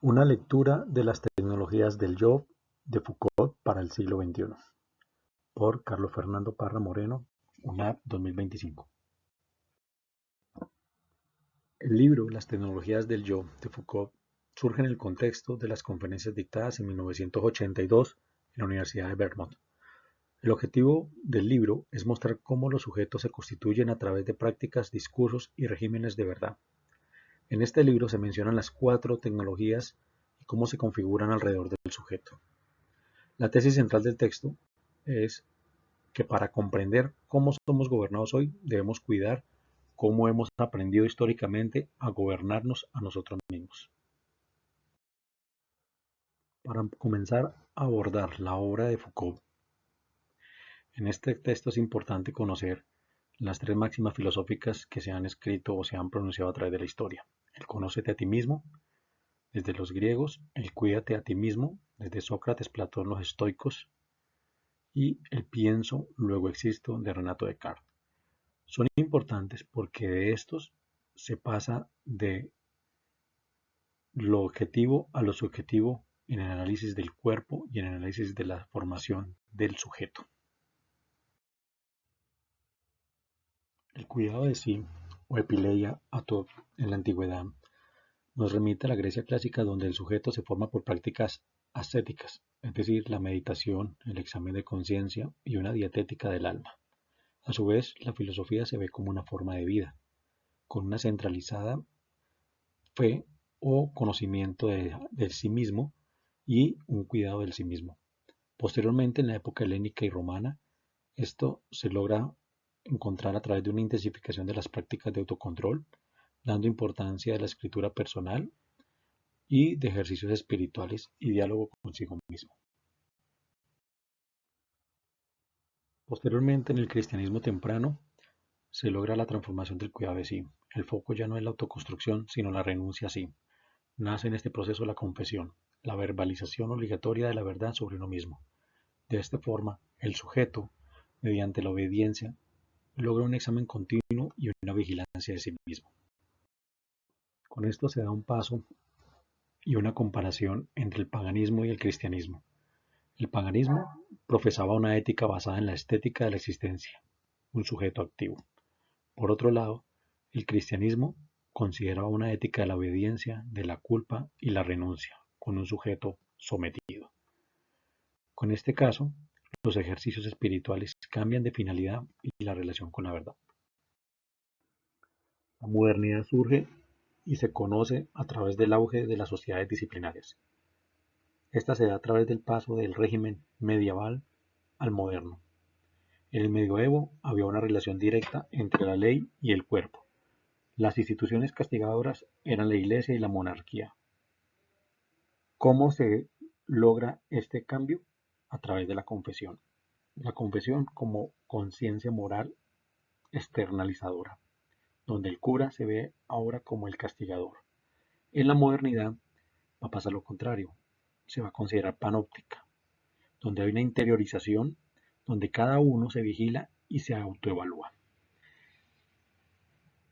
Una lectura de las tecnologías del yo de Foucault para el siglo XXI, por Carlos Fernando Parra Moreno, UNAP 2025. El libro Las tecnologías del yo de Foucault surge en el contexto de las conferencias dictadas en 1982 en la Universidad de Vermont. El objetivo del libro es mostrar cómo los sujetos se constituyen a través de prácticas, discursos y regímenes de verdad. En este libro se mencionan las 4 tecnologías y cómo se configuran alrededor del sujeto. La tesis central del texto es que para comprender cómo somos gobernados hoy, debemos cuidar cómo hemos aprendido históricamente a gobernarnos a nosotros mismos. Para comenzar a abordar la obra de Foucault, en este texto es importante conocer las 3 máximas filosóficas que se han escrito o se han pronunciado a través de la historia. El conócete a ti mismo, desde los griegos, el cuídate a ti mismo, desde Sócrates, Platón, los estoicos, y el pienso, luego existo, de Renato Descartes. Son importantes porque de estos se pasa de lo objetivo a lo subjetivo en el análisis del cuerpo y en el análisis de la formación del sujeto. El cuidado de sí, o epileia ato en la antigüedad, nos remite a la Grecia clásica, donde el sujeto se forma por prácticas ascéticas, es decir, la meditación, el examen de conciencia y una dietética del alma. A su vez, la filosofía se ve como una forma de vida, con una centralizada fe o conocimiento de sí mismo y un cuidado del sí mismo. Posteriormente, en la época helénica y romana, esto se logra encontrar a través de una intensificación de las prácticas de autocontrol, dando importancia a la escritura personal y de ejercicios espirituales y diálogo consigo mismo. Posteriormente, en el cristianismo temprano, se logra la transformación del cuidado de sí. El foco ya no es la autoconstrucción, sino la renuncia a sí. Nace en este proceso la confesión, la verbalización obligatoria de la verdad sobre uno mismo. De esta forma, el sujeto, mediante la obediencia, logra un examen continuo y una vigilancia de sí mismo. Con esto se da un paso y una comparación entre el paganismo y el cristianismo. El paganismo profesaba una ética basada en la estética de la existencia, un sujeto activo. Por otro lado, el cristianismo consideraba una ética de la obediencia, de la culpa y la renuncia, con un sujeto sometido. Con este caso, los ejercicios espirituales cambian de finalidad y la relación con la verdad. La modernidad surge y se conoce a través del auge de las sociedades disciplinarias. Esta se da a través del paso del régimen medieval al moderno. En el medioevo había una relación directa entre la ley y el cuerpo. Las instituciones castigadoras eran la Iglesia y la monarquía. ¿Cómo se logra este cambio? A través de la confesión. La confesión como conciencia moral externalizadora, donde el cura se ve ahora como el castigador. En la modernidad va a pasar lo contrario, se va a considerar panóptica, donde hay una interiorización, donde cada uno se vigila y se autoevalúa.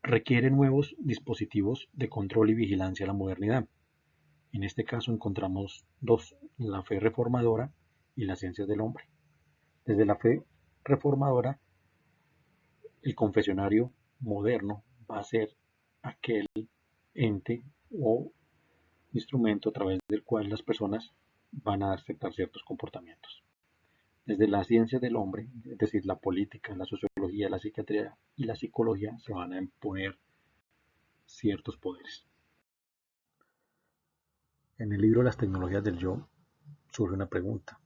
Requiere nuevos dispositivos de control y vigilancia a la modernidad. En este caso encontramos dos, la fe reformadora y las ciencias del hombre. Desde la fe reformadora, el confesionario moderno va a ser aquel ente o instrumento a través del cual las personas van a aceptar ciertos comportamientos. Desde la ciencia del hombre, es decir, la política, la sociología, la psiquiatría y la psicología, se van a imponer ciertos poderes. En el libro Las tecnologías del yo surge una pregunta: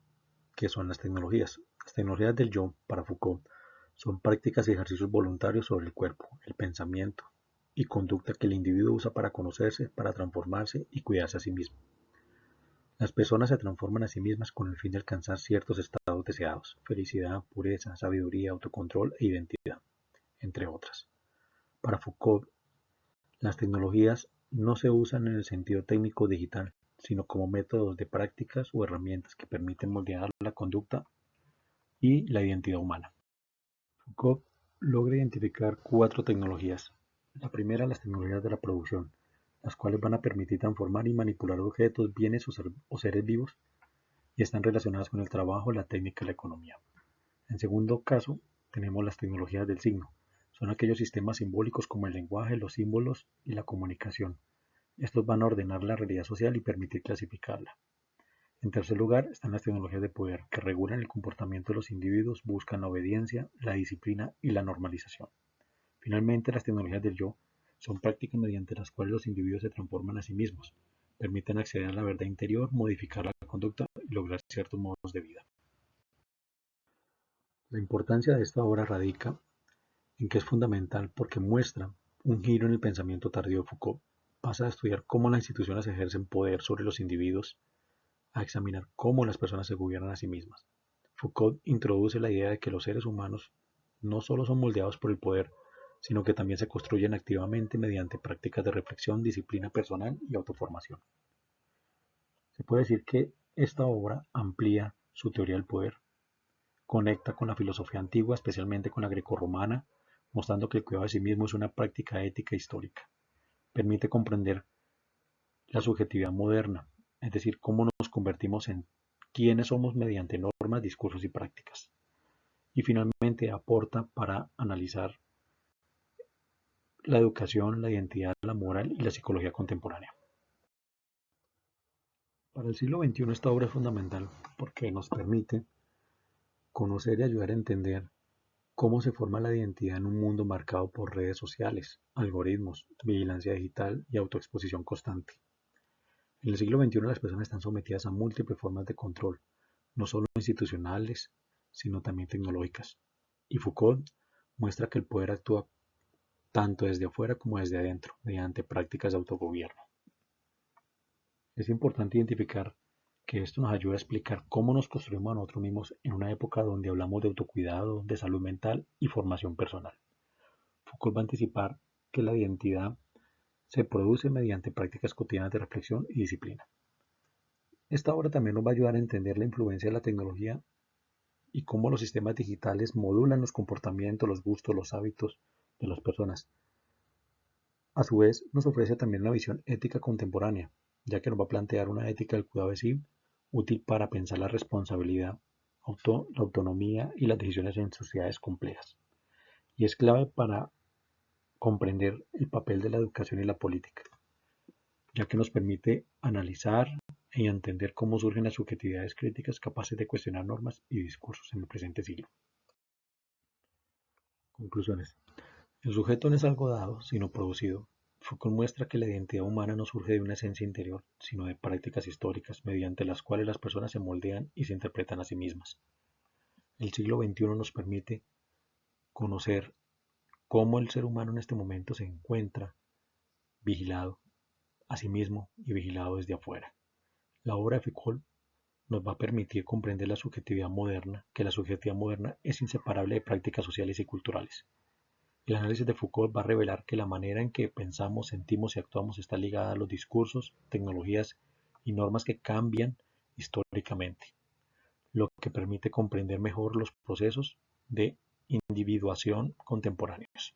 ¿qué son las tecnologías? Las tecnologías del yo, para Foucault, son prácticas y ejercicios voluntarios sobre el cuerpo, el pensamiento y conducta que el individuo usa para conocerse, para transformarse y cuidarse a sí mismo. Las personas se transforman a sí mismas con el fin de alcanzar ciertos estados deseados: felicidad, pureza, sabiduría, autocontrol e identidad, entre otras. Para Foucault, las tecnologías no se usan en el sentido técnico digital, sino como métodos de prácticas o herramientas que permiten moldear la conducta y la identidad humana. Foucault logra identificar 4 tecnologías. La primera, las tecnologías de la producción. las cuales van a permitir transformar y manipular objetos, bienes o seres vivos y están relacionadas con el trabajo, la técnica y la economía. En segundo caso, tenemos las tecnologías del signo. Son aquellos sistemas simbólicos como el lenguaje, los símbolos y la comunicación. Estos van a ordenar la realidad social y permitir clasificarla. En tercer lugar, están las tecnologías de poder, que regulan el comportamiento de los individuos, buscan la obediencia, la disciplina y la normalización. Finalmente, las tecnologías del yo son prácticas mediante las cuales los individuos se transforman a sí mismos, permiten acceder a la verdad interior, modificar la conducta y lograr ciertos modos de vida. La importancia de esta obra radica en que es fundamental porque muestra un giro en el pensamiento tardío de Foucault. Pasa a estudiar cómo las instituciones ejercen poder sobre los individuos a examinar cómo las personas se gobiernan a sí mismas. Foucault introduce la idea de que los seres humanos no solo son moldeados por el poder, sino que también se construyen activamente mediante prácticas de reflexión, disciplina personal y autoformación. Se puede decir que esta obra amplía su teoría del poder, conecta con la filosofía antigua, especialmente con la grecorromana, mostrando que el cuidado de sí mismo es una práctica ética histórica. Permite comprender la subjetividad moderna, es decir, cómo nos convertimos en quiénes somos mediante normas, discursos y prácticas. Y finalmente aporta para analizar la educación, la identidad, la moral y la psicología contemporánea. Para el siglo XXI esta obra es fundamental porque nos permite conocer y ayudar a entender cómo se forma la identidad en un mundo marcado por redes sociales, algoritmos, vigilancia digital y autoexposición constante. En el siglo XXI las personas están sometidas a múltiples formas de control, no solo institucionales, sino también tecnológicas. Y Foucault muestra que el poder actúa tanto desde afuera como desde adentro, mediante prácticas de autogobierno. Es importante identificar que esto nos ayuda a explicar cómo nos construimos a nosotros mismos en una época donde hablamos de autocuidado, de salud mental y formación personal. Foucault va a anticipar que la identidad se produce mediante prácticas cotidianas de reflexión y disciplina. Esta obra también nos va a ayudar a entender la influencia de la tecnología y cómo los sistemas digitales modulan los comportamientos, los gustos, los hábitos de las personas. A su vez, nos ofrece también una visión ética contemporánea, ya que nos va a plantear una ética del cuidado de sí útil para pensar la responsabilidad, la autonomía y las decisiones en sociedades complejas. Y es clave para comprender el papel de la educación y la política, ya que nos permite analizar y entender cómo surgen las subjetividades críticas capaces de cuestionar normas y discursos en el presente siglo. Conclusiones. El sujeto no es algo dado, sino producido. Foucault muestra que la identidad humana no surge de una esencia interior, sino de prácticas históricas mediante las cuales las personas se moldean y se interpretan a sí mismas. El siglo XXI nos permite conocer cómo el ser humano en este momento se encuentra vigilado a sí mismo y vigilado desde afuera. La obra de Foucault nos va a permitir comprender la subjetividad moderna, que la subjetividad moderna es inseparable de prácticas sociales y culturales. El análisis de Foucault va a revelar que la manera en que pensamos, sentimos y actuamos está ligada a los discursos, tecnologías y normas que cambian históricamente, lo que permite comprender mejor los procesos de individuación contemporáneos.